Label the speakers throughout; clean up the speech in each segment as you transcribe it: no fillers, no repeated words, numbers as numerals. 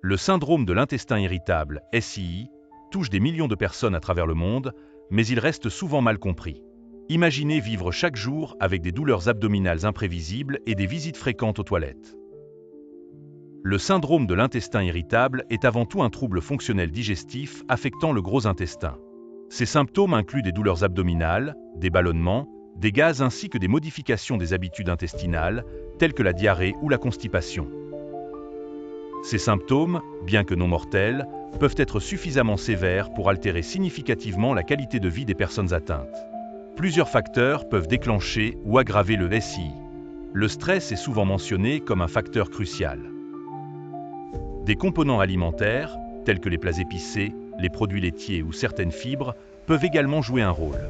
Speaker 1: Le syndrome de l'intestin irritable, SII, touche des millions de personnes à travers le monde, mais il reste souvent mal compris. Imaginez vivre chaque jour avec des douleurs abdominales imprévisibles et des visites fréquentes aux toilettes. Le syndrome de l'intestin irritable est avant tout un trouble fonctionnel digestif affectant le gros intestin. Ces symptômes incluent des douleurs abdominales, des ballonnements, des gaz ainsi que des modifications des habitudes intestinales, telles que la diarrhée ou la constipation. Ces symptômes, bien que non mortels, peuvent être suffisamment sévères pour altérer significativement la qualité de vie des personnes atteintes. Plusieurs facteurs peuvent déclencher ou aggraver le SII. Le stress est souvent mentionné comme un facteur crucial. Des composants alimentaires, tels que les plats épicés, les produits laitiers ou certaines fibres, peuvent également jouer un rôle.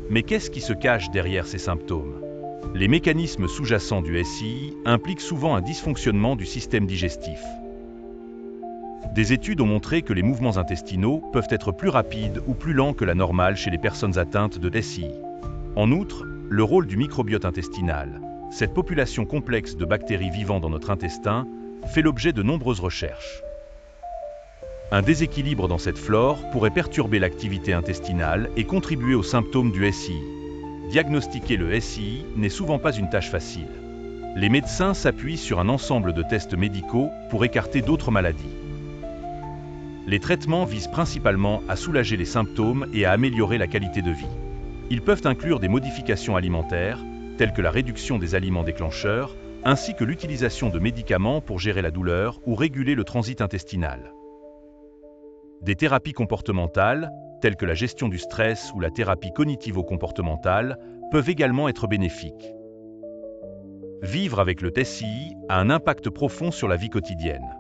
Speaker 1: Mais qu'est-ce qui se cache derrière ces symptômes? Les mécanismes sous-jacents du SII impliquent souvent un dysfonctionnement du système digestif. Des études ont montré que les mouvements intestinaux peuvent être plus rapides ou plus lents que la normale chez les personnes atteintes de SII. En outre, le rôle du microbiote intestinal, cette population complexe de bactéries vivant dans notre intestin, fait l'objet de nombreuses recherches. Un déséquilibre dans cette flore pourrait perturber l'activité intestinale et contribuer aux symptômes du SII. Diagnostiquer le SII n'est souvent pas une tâche facile. Les médecins s'appuient sur un ensemble de tests médicaux pour écarter d'autres maladies. Les traitements visent principalement à soulager les symptômes et à améliorer la qualité de vie. Ils peuvent inclure des modifications alimentaires, telles que la réduction des aliments déclencheurs, ainsi que l'utilisation de médicaments pour gérer la douleur ou réguler le transit intestinal. Des thérapies comportementales, telles que la gestion du stress ou la thérapie cognitivo-comportementale, peuvent également être bénéfiques. Vivre avec le SII a un impact profond sur la vie quotidienne.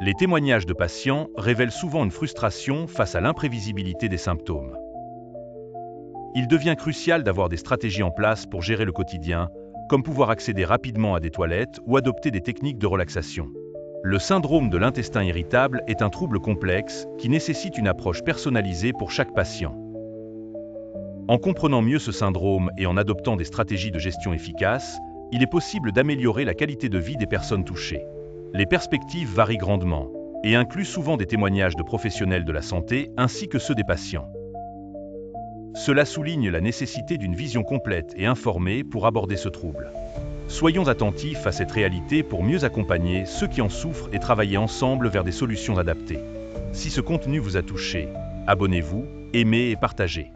Speaker 1: Les témoignages de patients révèlent souvent une frustration face à l'imprévisibilité des symptômes. Il devient crucial d'avoir des stratégies en place pour gérer le quotidien, comme pouvoir accéder rapidement à des toilettes ou adopter des techniques de relaxation. Le syndrome de l'intestin irritable est un trouble complexe qui nécessite une approche personnalisée pour chaque patient. En comprenant mieux ce syndrome et en adoptant des stratégies de gestion efficaces, il est possible d'améliorer la qualité de vie des personnes touchées. Les perspectives varient grandement et incluent souvent des témoignages de professionnels de la santé ainsi que ceux des patients. Cela souligne la nécessité d'une vision complète et informée pour aborder ce trouble. Soyons attentifs à cette réalité pour mieux accompagner ceux qui en souffrent et travailler ensemble vers des solutions adaptées. Si ce contenu vous a touché, abonnez-vous, aimez et partagez.